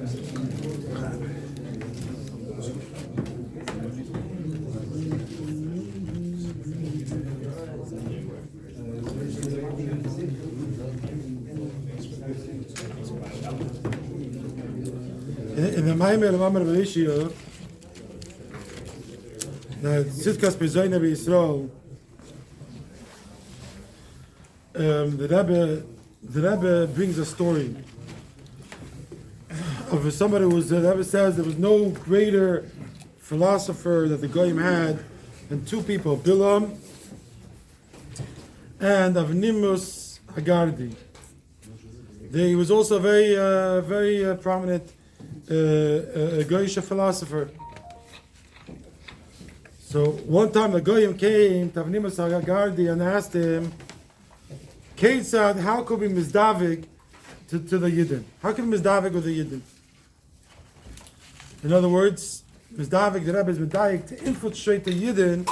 In the Maimer Mamar Bereshia, the Tzidkas Pezoyne B'Yisrael, the Rebbe brings a story of somebody who was, the Rebbe says there was no greater philosopher that the Goyim had than two people, Bilam and Avnimus Hagardi. He was also a very prominent Goyish philosopher. So one time the Goyim came to Avnimus Hagardi and asked him, Ketzad, how could we mizdavig to the Yidden? How can we mizdavig with the Yidden? In other words, mizdavig, the Rebbe is mizdavig to infiltrate the Yidden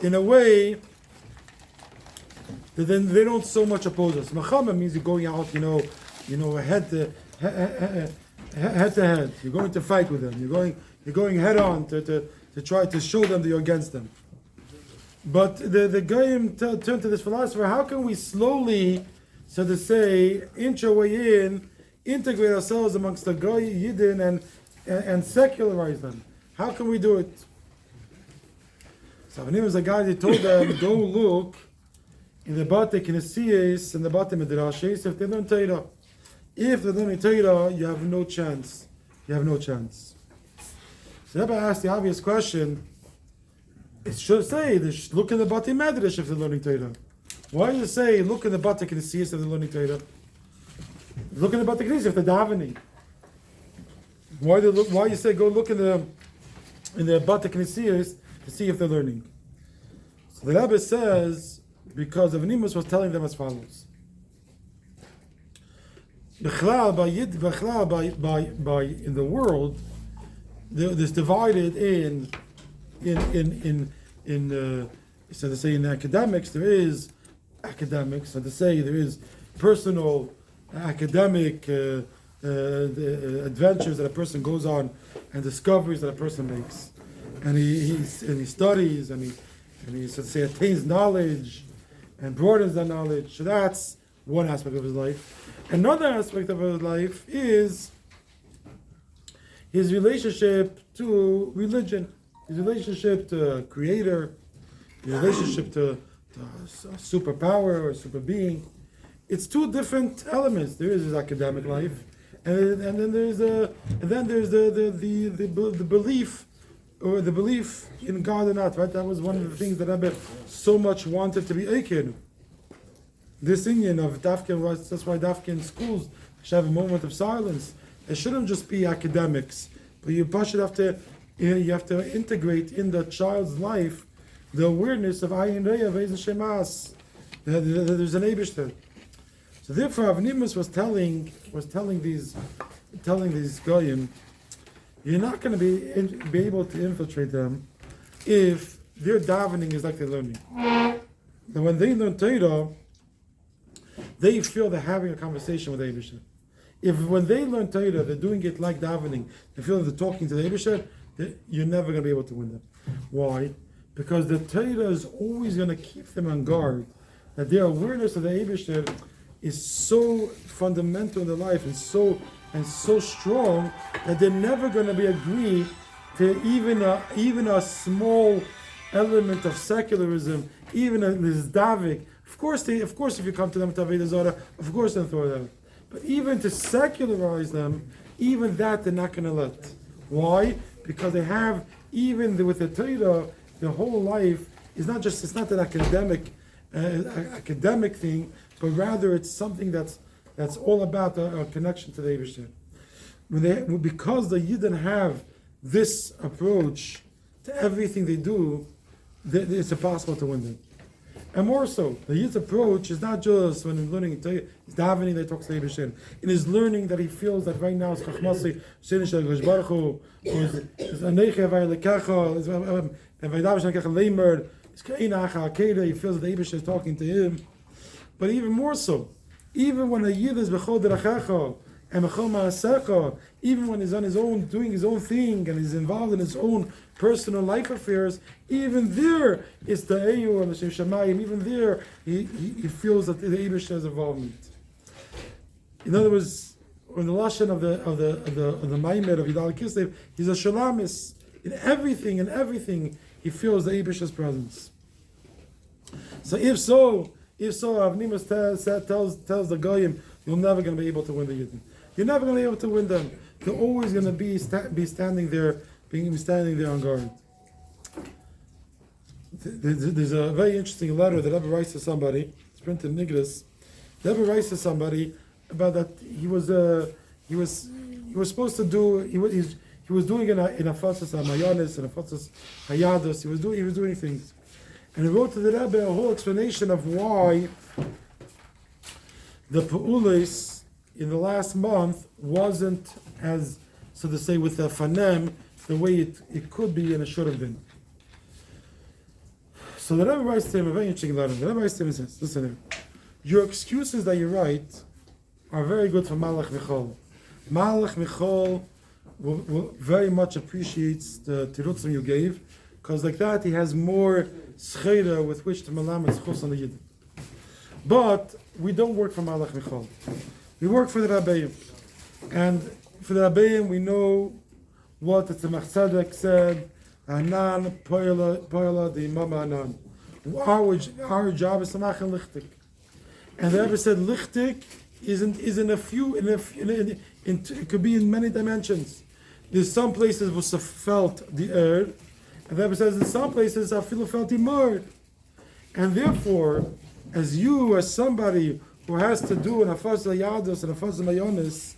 in a way that then they don't so much oppose us. Machama means you're going out, head to head. You're going to fight with them. You're going head on to try to show them that you're against them. But the Goyim turn to this philosopher, how can we slowly, so to say, inch our way in, integrate ourselves amongst the Goy Yidden and secularize them? How can we do it? So when he was a guy, he told them, go look in the Bate Knesiyos and the Bate Midrashis if they learn Torah. If they learn Torah, you have no chance. You have no chance. So Rebbe asked the obvious question, it should say, look in the Bate Medrash if they're learning Torah. Why do you say, look in the Bate Knesiyos if they're learning Torah? Look in the Bate Knesiyos if they're davening. Why you say, go look in the Bate Knesiyos to see if they're learning? So the Rebbe says, because Avnimus was telling them as follows. In the world, there's divided in so to say in academics there is academics, so to say there is personal academic adventures that a person goes on and discoveries that a person makes, and he studies and he so to say attains knowledge and broadens that knowledge. So that's one aspect of his life. Another aspect of his life is his relationship to religion, his relationship to Creator, his relationship to a superpower or super being. It's two different elements. There is his academic life, and then there's the belief, or the belief in God or not. Right? That was one of the things that Rebbe so much wanted to be Eikin. This Indian of Dafkin, that's why Dafkin schools should have a moment of silence. It shouldn't just be academics, but you have to integrate in the child's life the awareness of Ayin Reya V'Ez Shemas. There's an Eibishter. So therefore, Avnimus was telling these Goyim, you're not going to be able to infiltrate them if their davening is like they're learning. And when they learn Torah, they feel they're having a conversation with the Eibishter. If when they learn Torah, they're doing it like davening, they feel they're talking to the Eibishter, you're never going to be able to win them. Why? Because the Torah is always going to keep them on guard, that their awareness of the Eibishter is so fundamental in their life and so strong that they're never going to be agreed to even a small element of secularism, even a Davik. Of course, if you come to them with Avodah Zarah, of course they'll throw it out. But even to secularize them, even that they're not going to let. Why? Because they have, even with the Torah, their whole life is it's not an academic thing, but rather it's something that's all about a connection to the Eibishter. Because the Yidden have this approach to everything they do, it's impossible to win them. And more so, the Yid's approach is not just when he's learning, he's davening, they talk to the Eibishter. In his learning, that he feels that right now is Chachmasi, Shenish HaKadosh Baruch Hu, is Aneche Vayelekacha, is Vaydav Shankecha Leimer, is Keina Acha Akeda, he feels that the Eibishter is talking to him. But even more so, even when a Yid is Bechol Derachecha, and even when he's on his own, doing his own thing, and he's involved in his own personal life affairs, even there is the Eyu and the Shem Shamayim. Even there, he feels that the Eibush has involvement. In other words, in the lashon of the Maimed of Yidal Kislev, he's a shalamis in everything. He feels the Eibish's presence. So if so, Avnimus tells the Goyim, you're never going to be able to win the Yidden. You're never going to be able to win them. They're always going to be standing there on guard. There's a very interesting letter that Rebbe writes to somebody. It's printed in Nigris. Rebbe writes to somebody about that he was supposed to do he was doing in a fatzas hamayonis and a fatzas hayados. He was doing things, and he wrote to the Rebbe a whole explanation of why the peulis in the last month wasn't as, so to say, with the fanem the way it could be and it should have been. So the Rebbe writes to him a very interesting letter. The Rebbe writes to him and says, listen here, your excuses that you write are very good for Malach Michal. Malach Michal will very much appreciates the tirutzim you gave, because like that he has more scheda with which to malam and schus on the Yidden. But we don't work for Malach Michal. We work for the Rabbeim. And for the Rabbeim we know what the Tzemach Tzedek said, Anan Poyla the Mama Anan. Our job is to machen lichtik. And the Rebbe said lichtik is in a few, it could be in many dimensions. There's some places was felt the air, and the Rebbe says in some places I feel felt the more. And therefore, as somebody who has to do an afaz yados and afaz mayonis,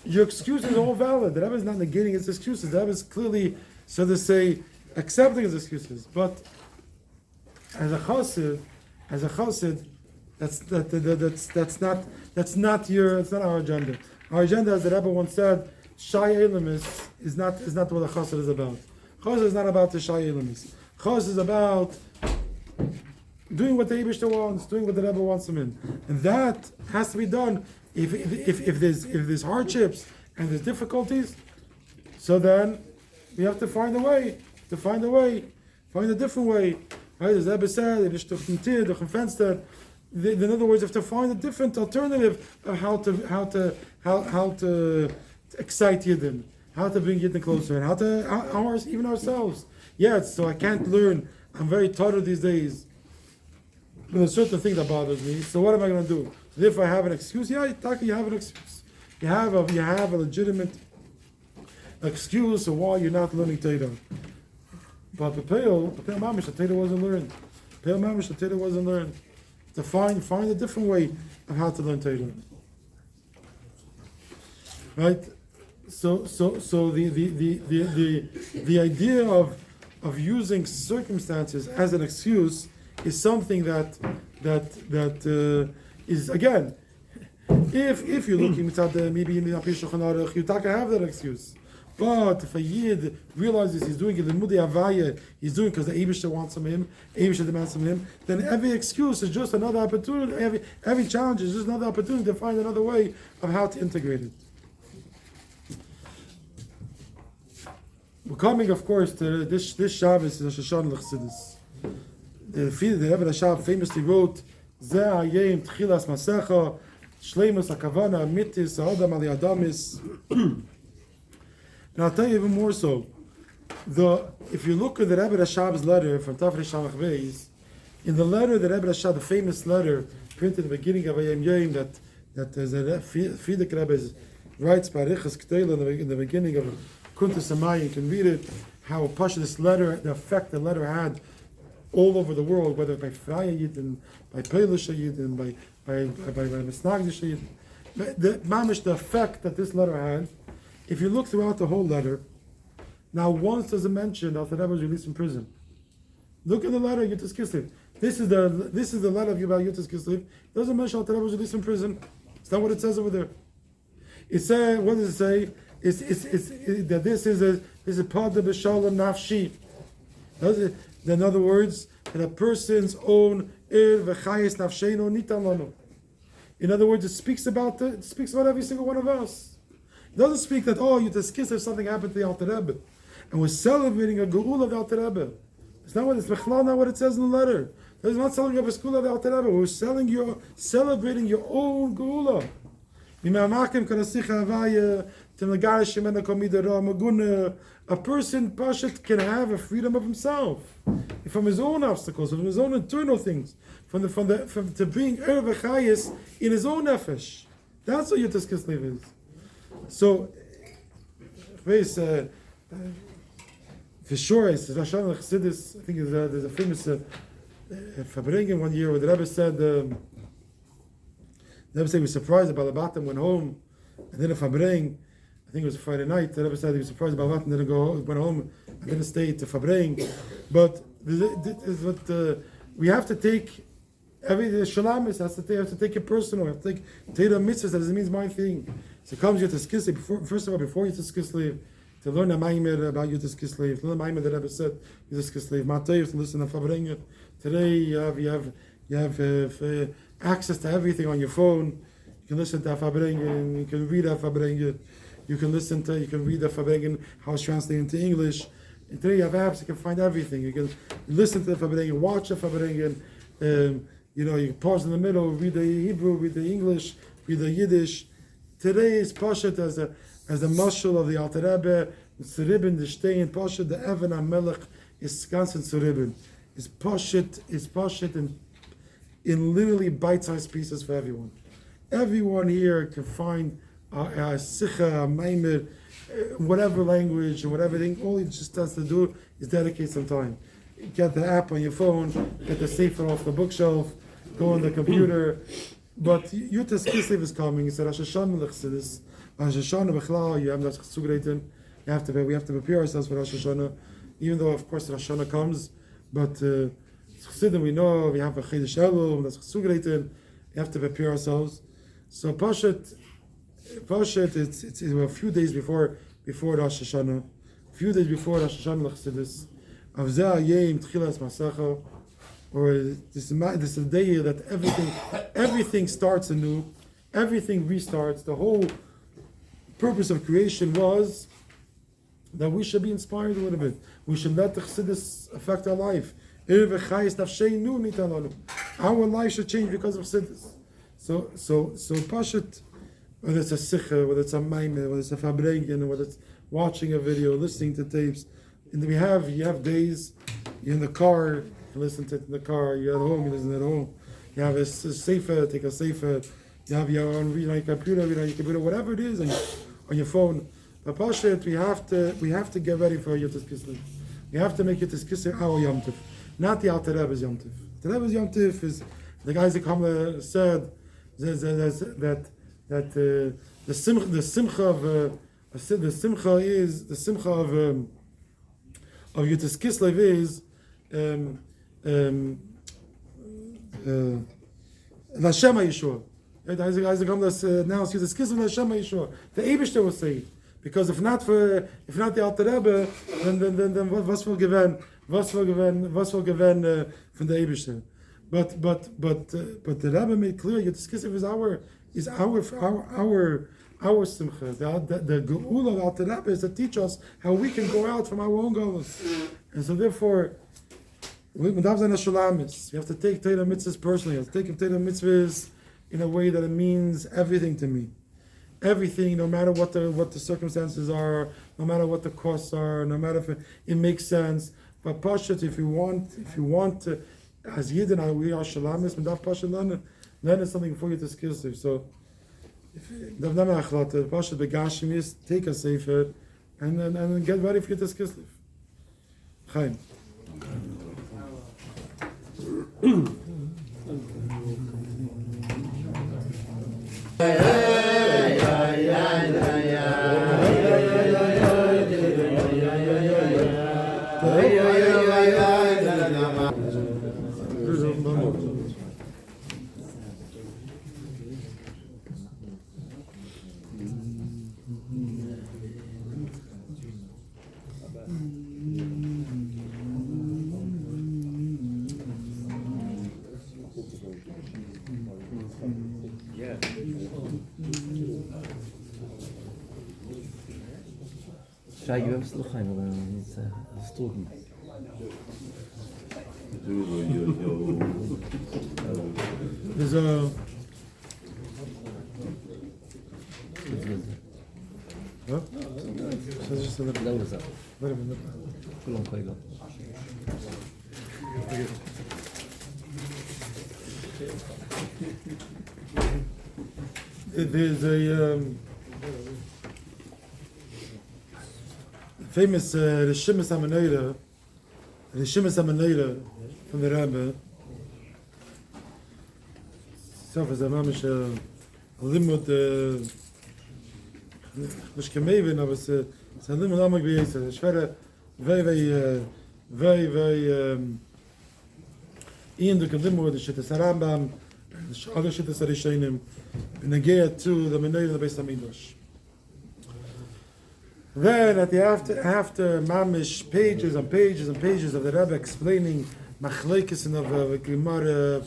your excuse is all valid. The Rebbe is not negating his excuses. The Rebbe is clearly, so to say, accepting his excuses. But as a chassid, that's not our agenda. Our agenda, as the Rebbe once said, Shai Elamis is not what a chassid is about. Chassid is not about the Shai Elamis. Chassid is about doing what the Eibishter wants, doing what the Rebbe wants him in, and that has to be done. If there's hardships and there's difficulties, so then we have to find a way, find a different way. Right? As the Rebbe said, in other words, you have to find a different alternative of how to excite Yidden, how to bring Yidden closer, and even ourselves. Yes, so I can't learn. I'm very tired these days. There's a certain thing that bothers me. So what am I going to do? So if I have an excuse, you have an excuse. You have a legitimate excuse of why you're not learning Torah. But the Mamish, the Torah wasn't learned. To find a different way of how to learn Torah. Right? So the idea of using circumstances as an excuse is something that is, again, if you're looking at maybe in the Shulchan Aruch, you have that excuse. But if a Yid realizes he's doing it in Mudei Avaya, he's doing because the Eibishter wants from him, Eibishter demands from him, then every excuse is just another opportunity, every challenge is just another opportunity to find another way of how to integrate it. We're coming, of course, to this Shabbos, the Shoshana L'Chassidus. The Rebbe Rashab famously wrote, Zeh Hayem Tchilas Masecha, Shleimus HaKavana, Mitis, Ha'odam Ali Adamis. And I'll tell you even more so. If you look at the Rebbe Rashab's letter from Tafrei Shamach Beis, in the letter, the Rebbe Rashab, the famous letter printed at the beginning of Ayem Yom, that the Frierdiker Rebbe writes by Riches Ktela in the beginning of Kuntus Samai, you can read it, how this letter, the effect the letter had all over the world, whether by Freya Yidden, by Polish Yidden, by Mesnagdish Yidden. The mamish, the effect that this letter had. If you look throughout the whole letter, now once there's a mention that the Rebbe was released from prison. Look at the letter of Yutas Kislev. This is the letter of Yutas Kislev. It doesn't mention that the Rebbe was released from prison. It's not what it says over there. It says, what does it say? It's that this is a part of B'Shalom Nafshi. In other words, that a person's own ir v'chayis nafsheno nitan lanu. In other words, it speaks about every single one of us. It doesn't speak that, you just kiss if something happened to the Alter Rebbe. And we're celebrating a geula of the Alter Rebbe. It's not what it says in the letter. It's not selling a school of the Alter Rebbe. We're celebrating your own geula. A person, Pashat, can have a freedom of himself from his own obstacles, from his own internal things, from to being Erev Chayis in his own nefesh. That's what Yutas Kislev is. So, for sure, it's Rosh Hashanah Chassidus. I think there's a famous Fabrengen one year where the Rebbe said, he was surprised about Balabatim went home, and then a Fabreng, I think it was a Friday night, the Rebbe said he was surprised about Balabatim went home and didn't stay to Fabreng. But we have to take every Shalamis has to take it personal. We have to take Teda Mitzvahs, that doesn't mean my thing. So it comes Yutas Kislev, first of all, before Yutas Kislev, to learn a Maimer about Yutas Kislev, to learn a Maimer that Rebbe said, Yutas Kislev, Matayv, to listen to Fabreng. Today you have access to everything on your phone. You can listen to Fabrengen, you can read Fabrengen, you can read Fabrengen, how it's translated into English. And today you have apps, you can find everything. You can listen to the Fabrengen, watch the Fabrengen, you can pause in the middle, read the Hebrew, read the English, read the Yiddish. Today is Pashat as a mashal of the Alter Rebbe, Tzuribin, the Shtein, Pashat, the Evan HaMelech, is Skansen Tzuribin. Is Pashat in literally bite-sized pieces for everyone. Everyone here can find a sikha, a maimer, whatever language, or whatever thing. All he just has to do is dedicate some time. Get the app on your phone, get the sefer off the bookshelf, go on the computer. But Yutas Kislev is coming. It's Rosh Hashanah L'Chassidus. Rosh Hashanah B'chlal, we have to prepare ourselves for Rosh Hashanah, even though of course Rosh Hashanah comes. But Chassidim, we know we have a Chedesh Elul, that's Chasugreiten. We have to prepare ourselves. So Pashat, it's a few days before Rosh Hashanah, L'Chassidus. Avzeh Yom Tchilas Masecha, or this is the day that everything starts anew, everything restarts. The whole purpose of creation was that we should be inspired a little bit. We should let the Chassidus affect our life. Our life should change because of Chassidus. So Pashat, whether it's a Sikha, whether it's a Maimer, whether it's a Fabrengen, whether it's watching a video, listening to tapes, and you have days, you're in the car, you listen to it in the car, you're at home, you listen at home, you have a sefer, take a sefer, you have your own, read on your computer, whatever it is, on your phone. But Pashat, we have to get ready for Yutas Kislev. We have to make Yutas Kislev our Yom Tov, not the Alter Rebbe's Yom Tov. The Rebbe's Yom Tov is, the guys that come said that the simcha of Yutas Kislev is L'Hashem HaYeshua. The guys that come to announce Yutas Kislev L'Hashem HaYeshua. The Eibishter will say it. Because if not the Alter Rebbe, then was will given from the Eibishter. But the Rebbe made clear Yutas Kislev is our simcha. The geula of Alter Rebbe is to teach us how we can go out from our own goals. And so therefore, we have to take Teda Mitzvahs personally. You have to take Teda Mitzvahs in a way that it means everything to me. Everything, no matter what the circumstances are, no matter what the costs are, no matter if it makes sense. But Pashat, if you want to, as Yidden, we are Shalamis, Medaf Pashat learn something for you to Kislev. So, Pashat Begashim is take a sefer and get ready for you to Kislev. Chaim. Yeah. Shai, you have Sluchaim, he's a student. There's a... Huh? Just a little. That was up. Wait a minute. Shalom, Koigo. There's a famous Rishimus Hamanera from the Rebbe. So as a mamish a limud mش كميبن بس سلم الامك بيس شفره very in the limud shit sarambam other shit sarishanim negate to the menay the base midrash. Then at the after mamish pages and pages and pages of the Rebbe explaining machlekes and of Gemara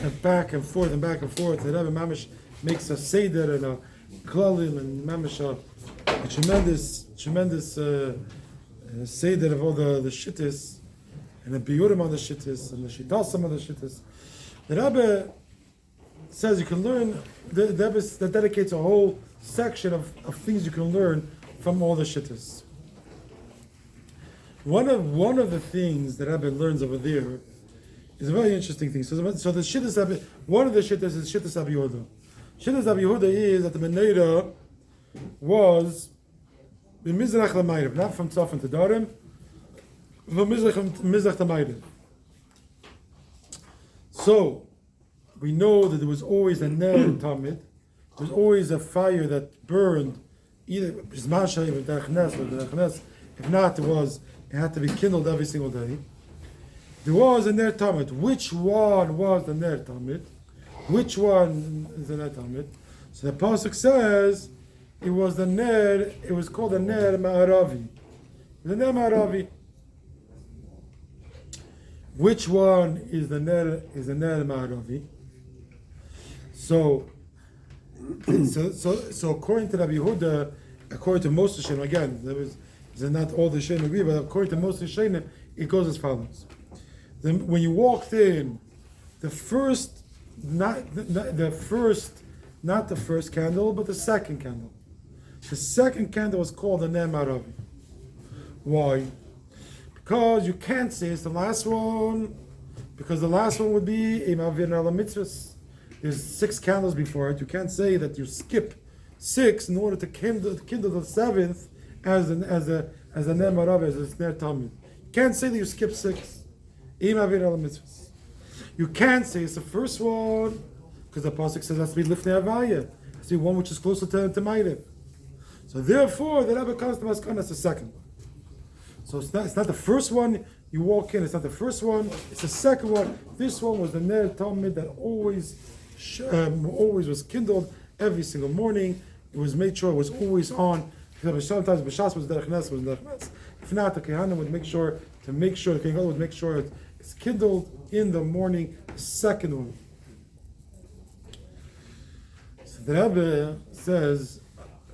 and back and forth and back and forth, the Rebbe mamish makes a seder and a klalim and mamish a tremendous seder of all the shittis and a biurim on the shittis and the shitasim on the shittis. The Rebbe says you can learn. The Rebbe that dedicates a whole section of things you can learn from all the shittas. One of the things that Rebbe learns over there is a very interesting thing. So the shittas Rebbe, one of the shittas is shittas Rabbi Yehuda. Shittas Rabbi Yehuda is that the menorah was b'mizrach l'mayrev, not from tzafon to darim, from mizrach to mayrev. So we know that there was always a ner tamid. There was always a fire that burned. Either Bismasha or Derechnes, if not, it had to be kindled every single day. There was a Ner Tamid. Which one was the Ner Tamid? Which one is the Ner Tamid? So the pasuk says it was the Ner. It was called the Ner Ma'aravi. The Ner Ma'aravi. Which one is the Ner? Is the Ner Ma'aravi? So according to Rabbi Yehuda, according to most Rishonim, again, they're not all the Rishonim agree, but according to most Rishonim, it goes as follows. Then when you walked in, not the first candle, but the second candle. The second candle was called the Ner Ma'aravi. Why? Because you can't say it's the last one, because the last one would be a Ma'avir Ala Mitzvahs. There's 6 candles before it. You can't say that you skip 6 in order to kindle the 7th as a Ner Ma'aravi, as a Ner Tamid. You can't say that you skip 6. You can't say it's the first one because the pasuk says it has to be Lifnei Havaya. It has to be one which is closer to Ma'ariv. So therefore, the Rebbe comes to Maskana as the second one. So it's not the first one you walk in. It's not the first one. It's the second one. This one was the Ner Tamid that always was kindled every single morning. It was made sure it was always on. Sometimes B'shas was Derechnes, If not, the Kehanim would make sure the Kehanim would make sure it's kindled in the morning, the second one. So the Rebbe says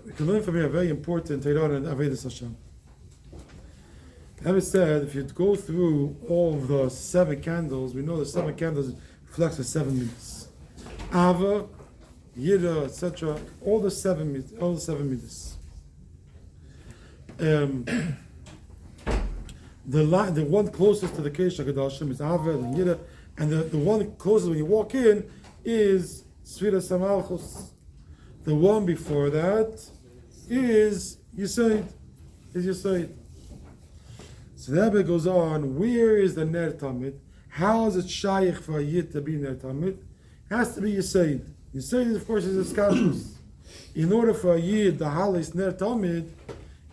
we can learn from here a very important Torah and Avodas Hashem. The Rebbe said if you go through all of the 7 candles, we know the 7 candles reflects the 7 mitzvahs. Ava, Yira, etc. All the 7 mitzvahs. The one closest to the Kesh HaKadoshim is Ava and Yira, and the one closest when you walk in is Sfiras HaMalchus. The one before that is Yesod. So the Rebbe goes on, where is the Ner Tamid? How is it Shaykh for a Yid to be Ner Tamid? It has to be Yesod. Yesod, of course, is a Skashus. In order for a Yid, the Halis Ner Tamid,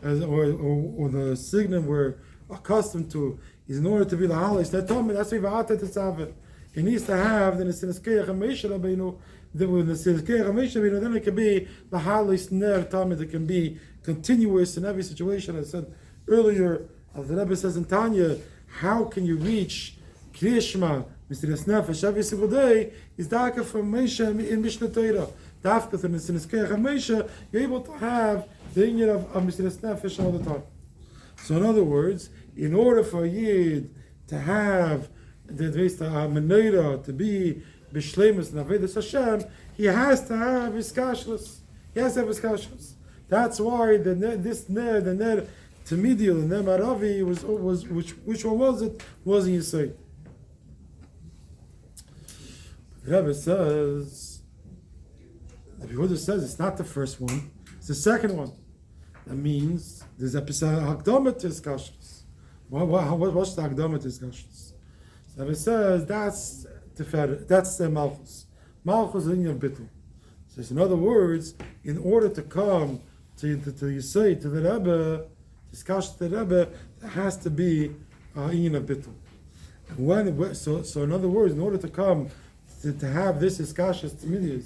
or the signum we're accustomed to, is in order to be the Halis Ner Tamid, that's why it needs to have the Nesineskei HaMeisha Rabbeinu, then it can be the Halis Ner Tamid. It can be continuous in every situation. I said earlier, as the Rebbe says in Tanya, how can you reach Kriyashma, Mr. Nefesh every single day? Is Daka from Meisha in Mishnah Torah. Dafka from Nesineskei HaMeisha, you're able to have the inyan of Mesiras Nefesh all the time. So in other words, in order for a Yid to have the menorah to be b'shleimus and avodas Hashem, he has to have his kashrus. He has to have his kashrus. That's why the ner Tamidiel, the ner Maravi was which one was it? Wasn't Yisrael. The Rebbe says, the Yehuda says it's not the first one; it's the second one. That means there's a hakdama to his kashrus. What's the hakdama to his kashrus? So it says that's the malchus. Malchus is in your bittul. So in other words, in order to come to you say to the Rebbe, discuss the Rebbe, there has to be in a bittul. So in other words, in order to come to have this discussion to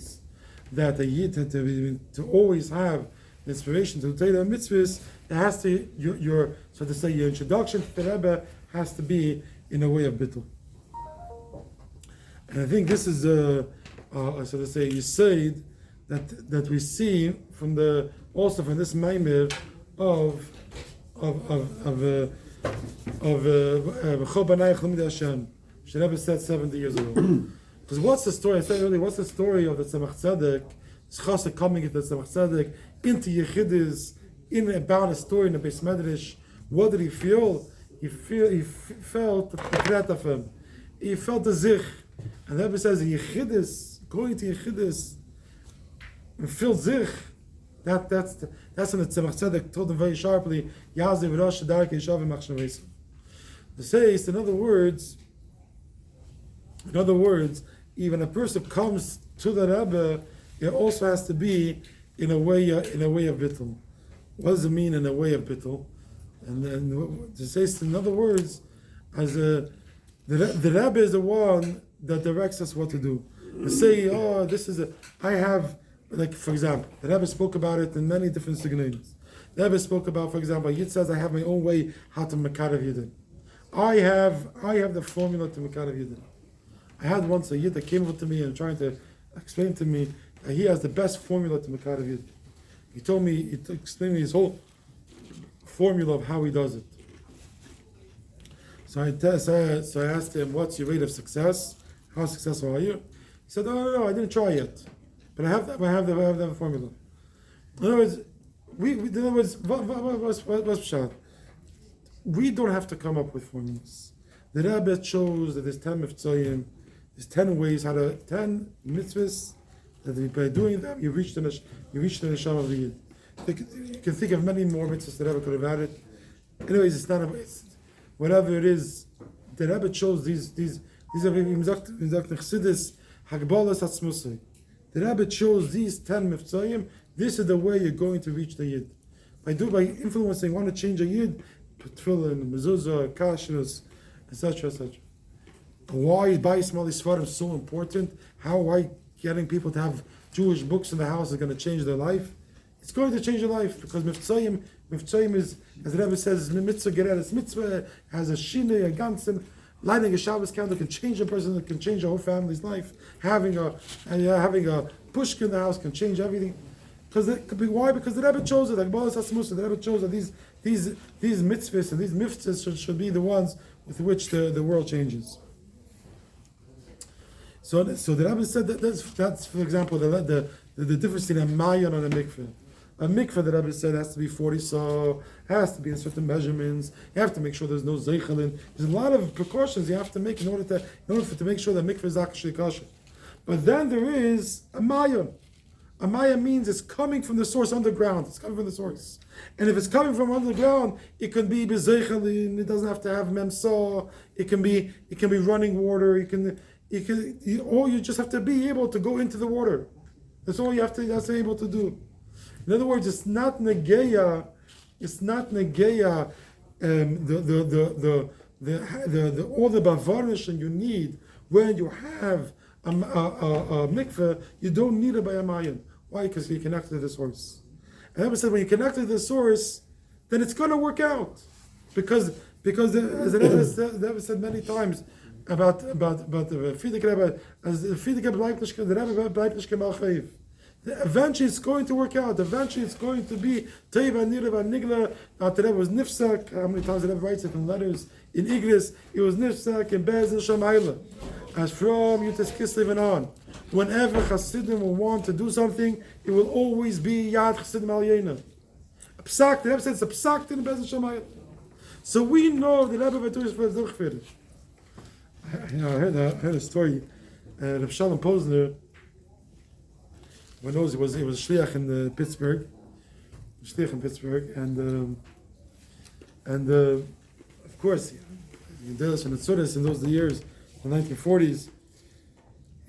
that a yid to always have inspiration to take the mitzvahs, it has to your so to say your introduction to the Rebbe has to be in a way of bittul. And I think this is so to say you said that we see from also from this maimer of Chobanayich Limdei Hashem, which the Rebbe said 70 years ago. Because what's the story? I said earlier, what's the story of the Tzemach Tzedek? Chassid coming into the Tzemach Tzedek into Yechidus about a story in the Beis Medrash. What did he feel? He felt the kret of him. He felt the zich. And the Rebbe says, Yechidus, going to Yechidus, and feel zich. That's when the Tzemach Tzedek told him very sharply, Yazi v'rosh shadarki yishav v'machshavesa. To say, in other words, even a person comes to the Rebbe, it also has to be in a way of bittul. What does it mean in a way of bittul? And then to say, in other words, as the Rebbe is the one that directs us what to do. To say, I have. Like, for example, the Rebbe spoke about it in many different signations. The Rebbe spoke about, for example, Yid says, I have my own way how to Mekarev Yidin. I have the formula to Mekarev Yidin. I had once a Yid that came up to me and trying to explain to me that he has the best formula to Mekarev Yidin. He explained me his whole formula of how he does it. So I asked him, what's your rate of success? How successful are you? He said, no, I didn't try yet. But I have the formula. In other words, we don't have to come up with formulas. The Rebbe chose that there's 10 mitzvahs, there's 10 ways 10 mitzvahs that by doing them you reach the neshama of the Yid. You can think of many more mitzvahs the Rebbe could have added. Anyways, it's not a waste. Whatever it is, the Rebbe chose these are Chassidus Hagbalas Atzmusay. The Rebbe chose these 10 mitzvahs. This is the way you're going to reach the Yid. By influencing, want to change a Yid, tefillin, mezuzah, kashrus, etc., etc. Why is Bayis Mali Svarim so important? Why getting people to have Jewish books in the house is going to change their life? It's going to change your life because mitzvahim is, as the Rebbe says, mitzvah geredes mitzvah, has a shinei, a ganzen. Lighting a Shabbos candle can change a person, can change a whole family's life. Having a pushkin in the house can change everything. Why? Because the Rebbe chose it. Like Balas Asmusa, the Rebbe chose that these mitzvahs and these mitzvahs should be the ones with which the world changes. So the Rebbe said that's for example the difference between a mayon and a mikveh. A mikveh, the Rebbe said, has to be 40 so, has to be in certain measurements. You have to make sure there's no zeichelin. There's a lot of precautions you have to make in order to make sure that mikveh is actually kosher. But then there is a mayon. A mayon means it's coming from the source underground. It's coming from the source. And if it's coming from underground, it can be bezeichelin. It doesn't have to have memsa. It can be running water. You just have to be able to go into the water. That's all you have to be able to do. In other words, it's not negeya. The all the bavarnish you need when you have a mikveh. You don't need it by a mayan. Why? Because you're connected to the source. And the Rebbe said when you're connected to the source, then it's going to work out. Because as the Rebbe said many times about the Friedik Rebbe, as the Friedik Rebbe the Rebbe Bleibnishke Malchayiv. Eventually it's going to work out. Eventually it's going to be Teiva Nirva Nigla. The Rebbe was Nifsak. How many times the Rebbe writes it in letters? In Igris, it was Nifsak and Bezel Shamayla. As from Yutas Kislev and on. Whenever Chassidim will want to do something, it will always be Yad Chassidim Al Yena. Psak, the Rebbe said it's a psak in Bezel Shamayla. So we know the Rebbe Vatush for Zuchfir. I heard a story. Rav Shalom Posner, one knows he was shliach in Pittsburgh, and of course, in Delis and Tzuris in those years, the 1940s,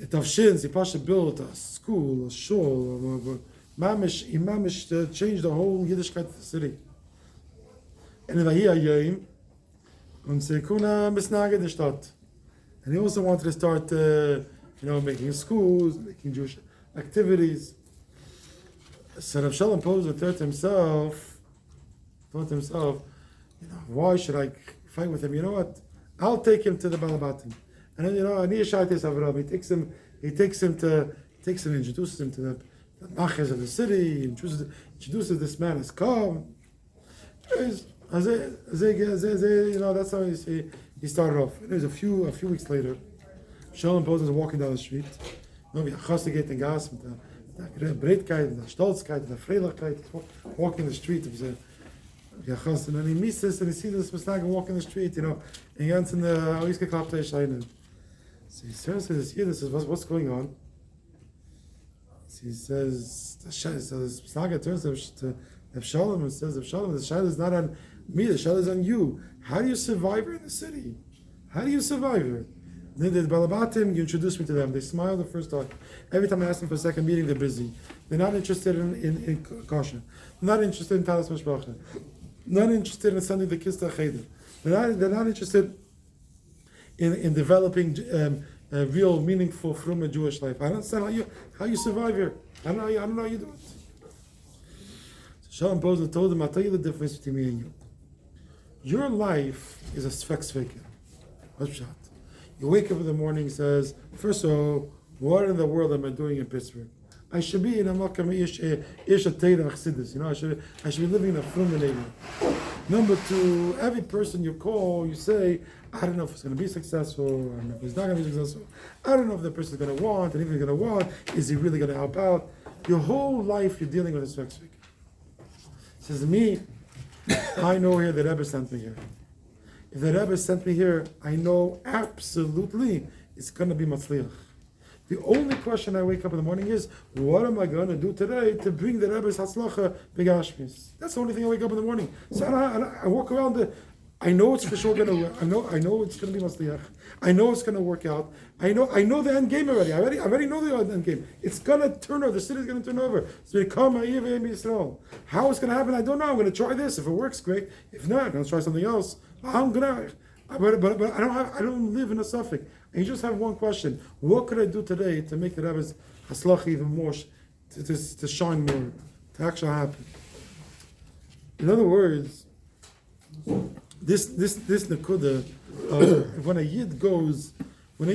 at Tavshins, he Pasha built a school, a shul, Mamish changed the whole Yiddishkeit of the city. And in Vahiyah und sie kuna misnage the Stadt. And he also wanted to start, making schools, making Jewish activities. So Rav Shalom Posner thought to himself, why should I fight with him? You know what? I'll take him to the Balabatim. And then, he takes him and introduces him to the Machers of the city, introduces this man as Kam. That's how he started off. And it was a few weeks later, Shalom Posner was walking down the street. Wie Chassigkeit and Gas, mit der Breitkeit, und der Stolzkeit, und der Freilichkeit, walking the street. And he meets this, and he sees this Misnag walking the street, and ganz in der ausgeklappte Scheine. So he says, this is what's going on. So he says, the Misnag turns to Avshalom and says, Avshalom, the Shaila is not on me, the Shaila is on you. How do you survive here in the city? How do you survive here? Then the Balabatim, you introduce me to them. They smile the first talk. Every time I ask them for a second meeting, they're busy. They're not interested in kosher. Not interested in talis mishpacha. Not interested in sending the kids to a cheder. They're not interested in developing real, meaningful, from Jewish life. I don't understand how you survive here. I don't know how you do it. So Shalom Posner told him, I'll tell you the difference between me and you. Your life is a svek-sveka. What's that? You wake up in the morning, says, first of all, what in the world am I doing in Pittsburgh? I should be in a makam ish a teira chassidus. I should be living in a frum neighborhood. Number two, every person you call, you say, I don't know if it's going to be successful, I don't know if it's not going to be successful, I don't know if the person's going to want, and if he's going to want, is he really going to help out? Your whole life you're dealing with this svek. Says me, I know here the Rebbe sent me here. If the Rebbe sent me here, I know absolutely it's going to be matzliach. The only question I wake up in the morning is, what am I going to do today to bring the Rebbe's hatzlacha b'gashmis? That's the only thing I wake up in the morning. So I walk around I know it's for sure going to. I know it's going to be matzliach. I know it's going to work out. I know the end game already. I already know the end game. It's going to turn over. The city's going to turn over. So you come Yisrael. How it's going to happen, I don't know. I'm going to try this. If it works, great. If not, I'm going to try something else. I'm gonna, but I don't live in a suffix. And you just have one question: what could I do today to make the Rebbe's haslach even more, to shine more, to actually happen? In other words, this nekuda, when a yid goes with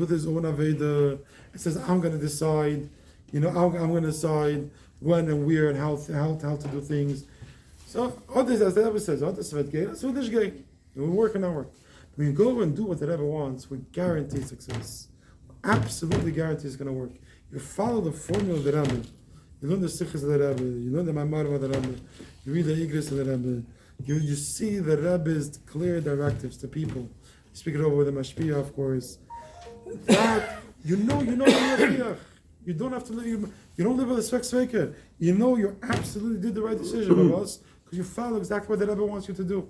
his own aveda, it says, I'm going to decide, I'm going to decide when and where and how to do things. So, as the Rebbe says, we're working our work. When you go and do what the Rebbe wants, we guarantee success. Absolutely guarantee it's going to work. You follow the formula of the Rebbe. You learn the Sikhs of the Rebbe. You learn the Maimarim of the Rebbe. You read the Igris of the Rebbe. You see the Rebbe's clear directives to people. You speak it over with the Mashpia, of course. That, you know you're a You don't have to live. You don't live with a svek. You know you absolutely did the right decision, because you follow exactly what the Rebbe wants you to do.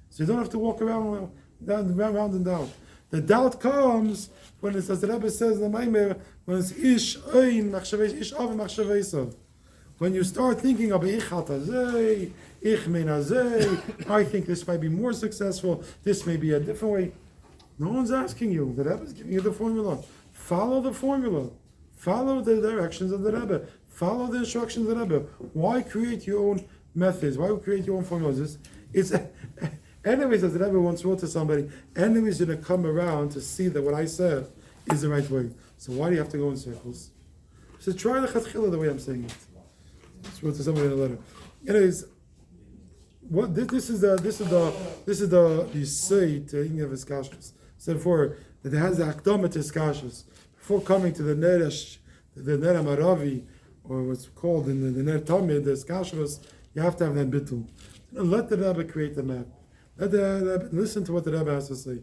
So you don't have to walk around and down. The doubt comes when it's, as the Rebbe says in the Maimer, when it's ish ein machshavei ish avim machshaveisav. When you start thinking of ich hatazei, ich menazei, I think this might be more successful. This may be a different way. No one's asking you. The Rebbe is giving you the formula. Follow the formula. Follow the directions of the Rebbe. Follow the instructions of the Rebbe. Why create your own methods? Why create your own formulas? Anyways, as the Rebbe once wrote to somebody, anyways, you're going to come around to see that what I said is the right way. So why do you have to go in circles? He said, try the chatchila the way I'm saying it. Just wrote to somebody in a letter. Anyways, what this is the say to any of his kashas. Said before that it has the akdama to his kashas before coming to the ner maravi, or what's called in the ner tamid, the kashas. You have to have that bittul. Let the Rebbe create the map. Let the Rebbe listen to what the Rebbe has to say.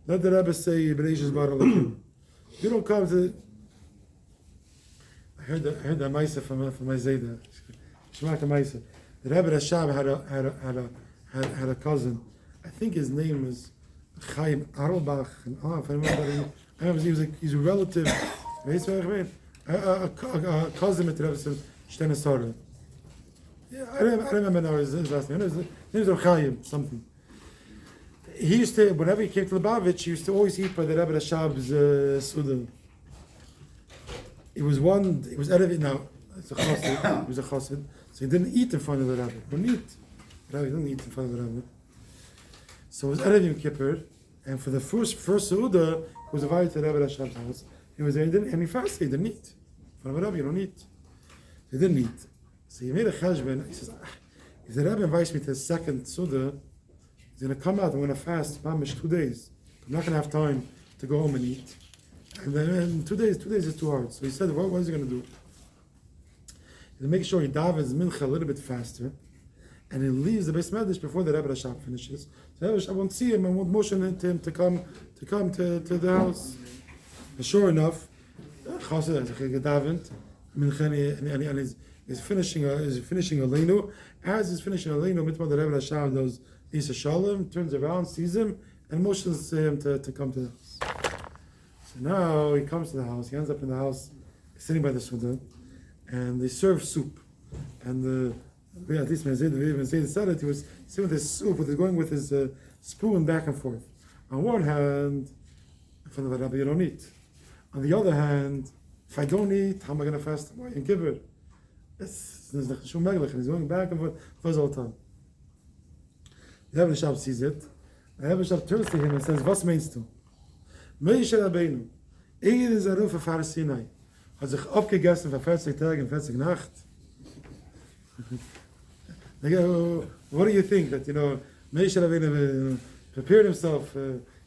Let the Rebbe say B'reishis bara Elokim. You don't come to. I heard the Maisa from my Zayda. Shemach Maisa. The Rebbe Rashab had a cousin. I think his name was Chaim Arlbach. If I remember, he's a relative. A cousin with the Rebbe Shtenesara. Yeah, I don't remember now his last name. His name was Chaim something. He used to, whenever he came to Lubavitch, he used to always eat by the Rebbe Rashab's Suda. It was Erev, now, it's a chassid, he was a chassid, so he didn't eat in front of the Rebbe. He didn't eat in front of the Rebbe. So it was Erev Yom Kippur, and for the first Suda, he was invited to the Rebbe Rashab's house. He was there, and he fasted, he didn't eat. In front of the Rebbe, you don't eat. He didn't eat. So he made a cheshbon, he says, if the Rebbe invites me to the second Suda, he's going to come out, I'm going to fast, mamish, 2 days. I'm not going to have time to go home and eat. And then 2 days is too hard. So he said, what is he going to do? He'll make sure he davens mincha a little bit faster, and he leaves the Beis Medrash before the Rebbe Rashab finishes. So the Rebbe Rashab won't see him and won't motion him to come to the house. And sure enough, Chassid is davened, mincha, and he's finishing Aleinu. As he's finishing Aleinu, Mitma the Rebbe Rashab knows Isa Shalom, turns around, sees him, and motions to him to come to the house. So now he comes to the house, he ends up in the house, sitting by the Suda, and they serve soup. And at least when Zayd said it, he was sitting with his soup, going with his spoon back and forth. On one hand, in front of the Rebbe, you don't eat. On the other hand, if I don't eat, how am I going to fast and give it? There's the Chashum Meglech, and he's going back and forth for all the time. The Rebbe Rashab sees it. The Rebbe Rashab turns to him and says, "Was meinst du? Moshe Rabbeinu, is a roof of Har Sinai, hat sich abgegessen für 40 Tage und 40 Nacht." What do you think that Moshe Rabbeinu prepared himself?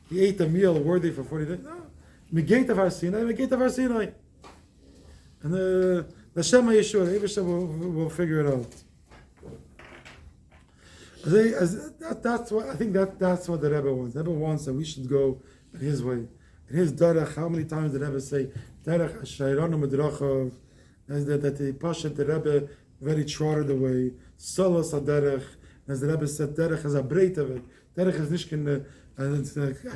He ate a meal worthy for 40 days. No, Megate of Har Sinai. And the Shema Yeshua, the Rebbe will figure it out. That's what I think. That's what the Rebbe wants. The Rebbe wants that we should go in his way, in his derech. How many times did the Rebbe say derech ashayranu medrachav? That the pashat the Rebbe very trotted the way. Solos aderech, as the Rebbe said, derech is a breitavek. Derech is nishkin a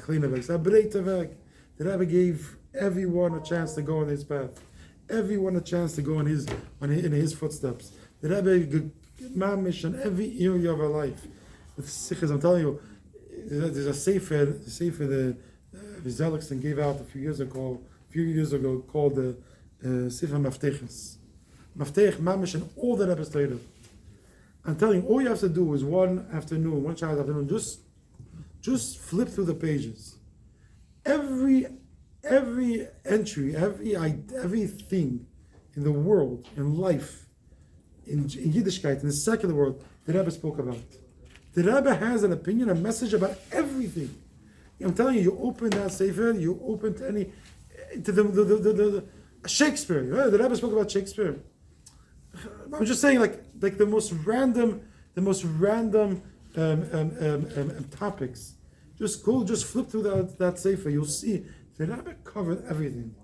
klinavek. It's a breitavek. The Rebbe gave everyone a chance to go on his path. Everyone a chance to go in his footsteps. The Rebbe mamish on every area of our life. With sikhs, I'm telling you, there's a sefer the Zelickson gave out a few years ago called the Sefer Mafteches. Maftech mamish and all the Rebbe's Torah. I'm telling you, all you have to do is one Shabbos afternoon, just flip through the pages. Every entry, everything in the world, in life, in Yiddishkeit, in the secular world, the Rebbe spoke about. The Rebbe has an opinion, a message about everything. I'm telling you, you open that sefer, you open to the Shakespeare. Right? The Rebbe spoke about Shakespeare. I'm just saying, like the most random topics. Just flip through that sefer. You'll see the Rebbe covered everything.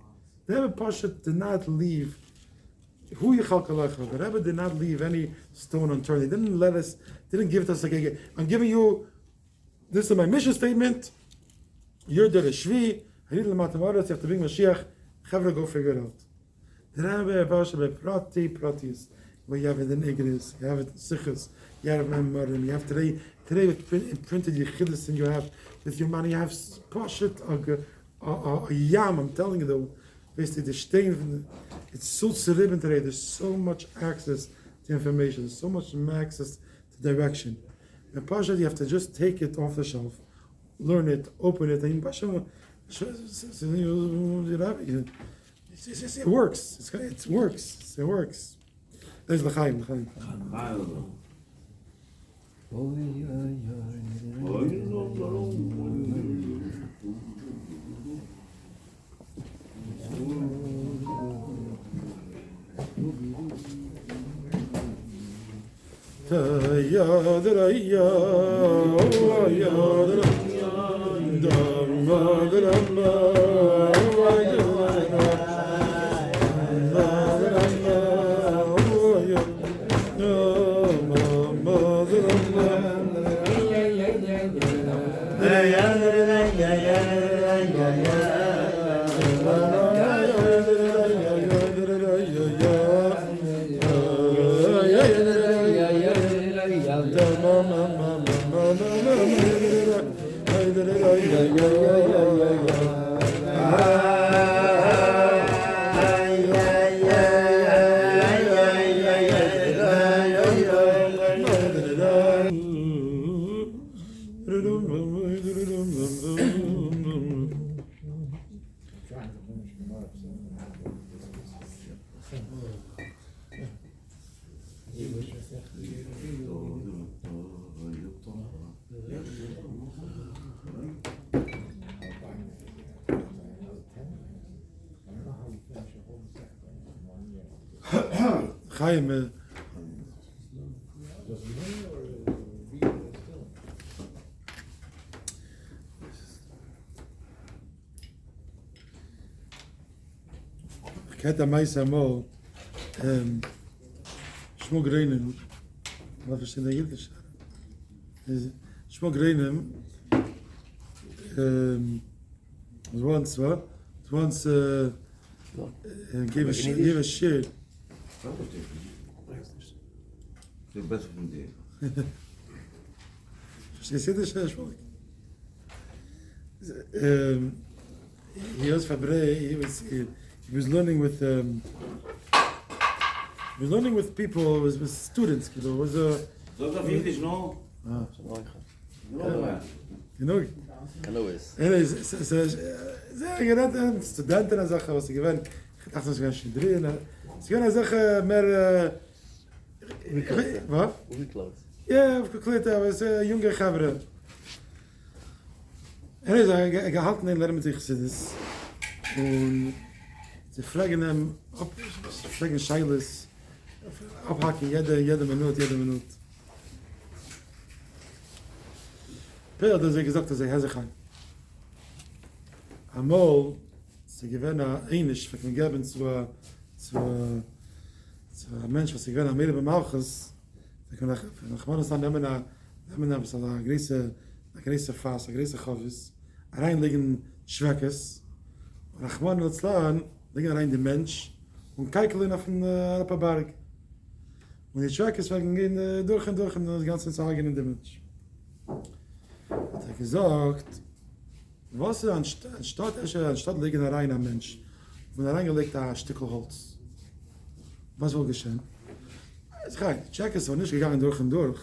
The Rebbe Pasha did not leave. The Rebbe did not leave any stone unturned. He didn't give it us like, I'm giving you, this is my mission statement. You're the Shvi. I need the Matamaras. You have to bring Mashiach. Chavra, go figure it out. The Rebbe Pasha pratis. Where you have it in Igris, you have it in Sichus, you have it in Marim, you have today with printed Yechidus, and you have with your money, you have Pashat a Yam. I'm telling you though, basically the Stein, it's so cerebral today. There's so much access to information, so much access to direction. And Pashat, you have to just take it off the shelf, learn it, open it, and Pashat, It works. It works. It works. There's l'chaim. Chaim, ich hätte am meisten einmal Schmuckreinen, was versteht der Jüdisch? Schmuckreinen, once give a shit. Det är bättre från det. Verstehst du das Schmuck? He was Fabre, he was learning with people, with students, you know, was a Sag auf Englisch, no? you know, Kalois. זה גרנט סטודנטים אז אחר was given dachte es ganz drin es gehen אז mehr was ja gekleed was junge Gavre ist gehalten in lernen sich das und sie fragen ihm ob fragen Scheiles abhaken jede Minute Peter hat gesagt dass er sich Amol, sie gewinnen einisch, wenn man geben zu einem Mensch, was sie gewinnen, mehr beim Malchus, wenn man das dann nehmen, eine große Fass, eine große Chavis, reinlegen Schweckes, und Achman und Zlan legen rein den Mensch und keikeln auf den Berg. Und die Schweckes werden gehen durch und das ganze Zeit in den Mensch. Hat er gesagt, was anstatt legen rein ein Mensch, wenn reingelegt ein Stück Holz. Was wohl geschehen? Es geht, Check ist auch nicht gegangen durch und durch.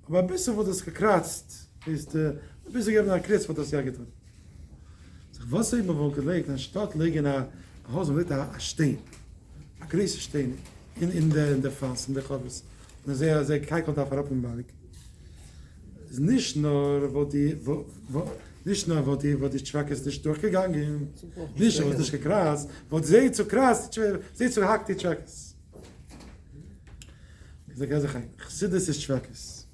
Aber ein bisschen wurde es gekratzt, ist ein bisschen gegeben ein Kritz, was das ja getan. Was eben wohl gelegt, anstatt legen ein Haus und legt ein Stein, ein großer Stein in der Fass, in der Chavis. Und sehr keikelt auf der Rappenberg. Es ist nicht nur, wo die Schwackes nicht durchgegangen, nicht, wo es nicht gekratzt, wo sie zu krass, sie zu hackt die Schwackes. Ich sage, Chassidus ist Schwackes.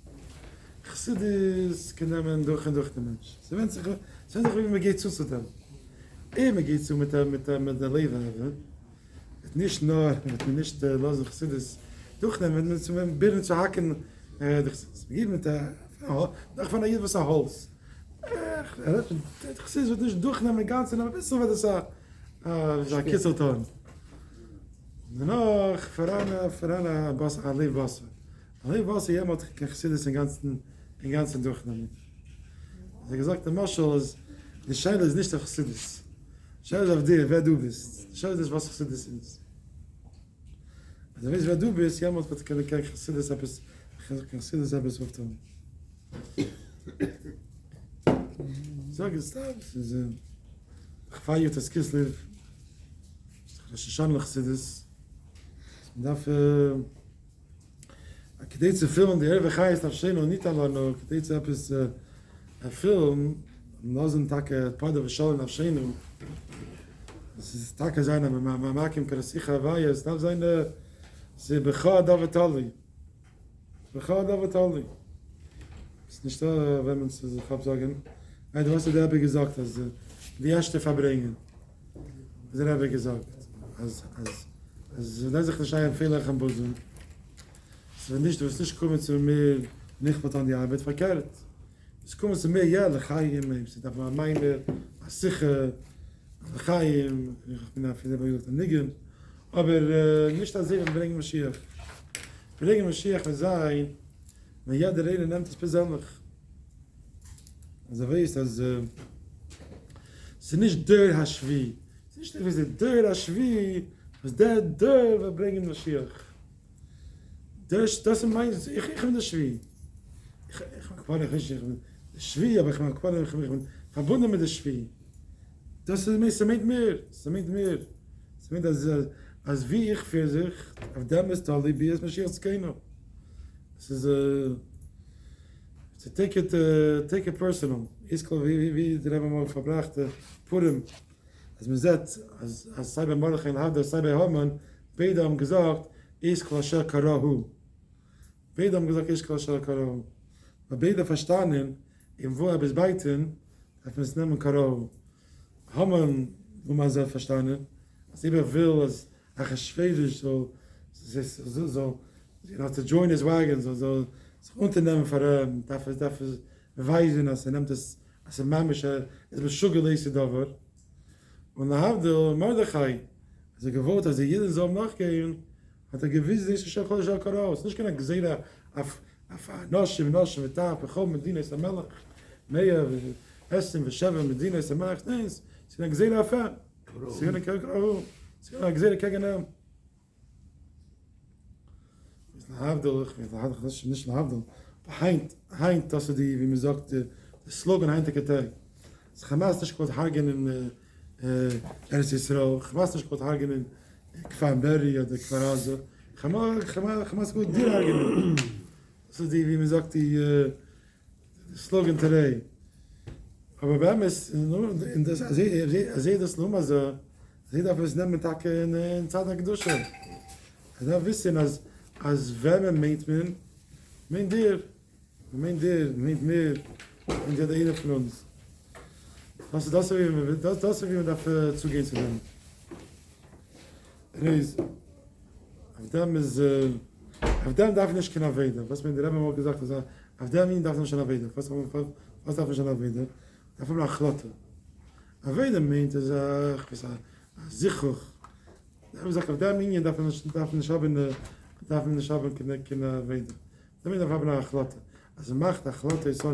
Chassidus kann man durch und durch den Mensch. Sie werden sich, wie man geht zu dem. Man geht zu mit der Leben. Nicht nur, wenn man nicht losen Chassidus durchnehmen, wenn man Birnen zu hacken, es geht mit der, noch von der Jid was ein Holz. Chassidus wird nicht durchnehmen den ganzen, aber bis so wird es ein Kisselton. Danach, voran ein Leibwasser. Ein Leibwasser, jemand kann Chassidus den ganzen durchnehmen. Er gesagt, der Moschel ist, die Scheile ist nicht auf Chassidus. Die Scheile ist auf dir, wer du bist. Die Scheile ist, was Chassidus ist. Also wenn wer du bist, jemand wird kein Chassidus etwas auftun. Sag es da, ich fahre das Kessel. Rosh Hashanah Chassidus. Man darf כדי zu filmen, die Erwe Chai ist auf Scheno, nicht allein nur, כדי zu etwas filmen, nur so ein Tag, Pada V'Sholem auf Scheno. Es ist Tag sein, man mag im Karasicha Havaya, es darf sein, sie Becha David Ali. Becha David Ali. Es ist nicht so, wenn man es sich absagen. Du hast der Rebbe gesagt, dass die erste verbringen. Das der Rebbe gesagt. Als sich nicht ein Fehler am Boden. Du wirst nicht kommen zu mir, nicht mit an die Arbeit verkehrt. Es kommen zu mir, ja, L'chaim, es ist aber meine, Sicher, L'chaim, ich bin auf jeden Fall Nigen, aber nicht als wir bringen Mashiach. Bringen Mashiach, wir sein, wenn jeder eine nimmt es persönlich. Also weißt, dass es ist nicht der Hashvi, es ist nicht der Hashvi, was der wir bringen Mashiach. Das ist mein, ich bin der Schwie. Ich bin der Schwie, aber ich bin verbunden mit der Schwie. Das ist meint mehr. Es meint, als wie ich für sich, auf dem ist Ali, wie es Mashiach Tzkeinu. Es ist, take it personal. Ist klar, wie der Rebbe mal verbracht, Purim. Als man sagt, als sei bei Mordechai und Havda, sei bei Haman, beide haben gesagt, ist klar, Shel Karahu. Beide haben gesagt, ist klar, Shel Karahu. Aber beide verstanden, im wo bis beiten, darf man es nehmen Karahu. Haman, wo man es verstanden, als jeder will, als Schwedisch, so, you know, to join his wagon, so unternehmen für darf es beweisen, als nimmt es, als Mamisch, es beschuggelese Dover. Und dann hat der Mordechai, als gewollt, als jeden soll nachgehen, hat gewiss, dass schon Shel Karahu. Es ist nicht keine Gesehre auf Noshim, Taf, Bechol, Medina, ist der Melech, Meir, Essen, Sheva, Medina, ist der Melech. Nein, es ist eine Gesehre auf er. Es ist eine Karahu. Es ist eine Gesehre gegen ihn. Nicht Havdel. Heint, dass die, wie man sagt, der Slogan Heint der Tag. Es ist Hamas nicht gut Hagen in Eretz Yisrael, Hamas nicht gut Hagen in Kfar Berry oder Kfar Aza. Hamas gut dir Hagen. Das ist die, wie man sagt, die Slogan today. Aber bei ihm ist, als das Nummer so, sie darf es nehmen Tag in Zadak Dusche. Er darf wissen, als wenn meint man, meint mir, meint mir, und jeder eine von uns. Das ist wie man dafür zugehen zu dem. Auf dem darf nicht keiner weiter. Was mir der Rebbe mal gesagt hat, auf dem darf nicht keiner weiter. Was darf nicht keiner weiter? Darf man auch Chlotte. Auf dem meint es, Sichuch. Da habe ich gesagt, auf dem Minion darf man nicht haben, keine weiter. Damit darf man auch Chlotte. Also macht Chlotte ist so,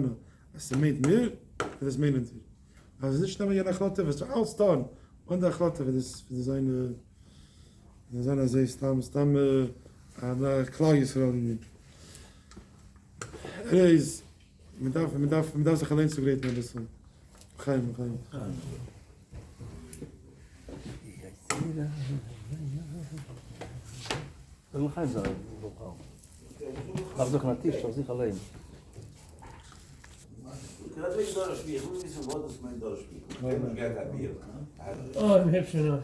als meint mir, das meint er. Also nicht nur eine Chlotte, was du alles tun. Und eine Chlotte, das ist eine sehr stamm, eine Klau Yisrael. Man darf sich allein zu reden, das so. Chaim. לא לך זה לא חזק נטיש, תחזיק עליהם. Gerade wegen Dorfspiel, ich muss wissen, wo das mein Dorfspiel. Ich habe Bier. Oh, im Hübschen.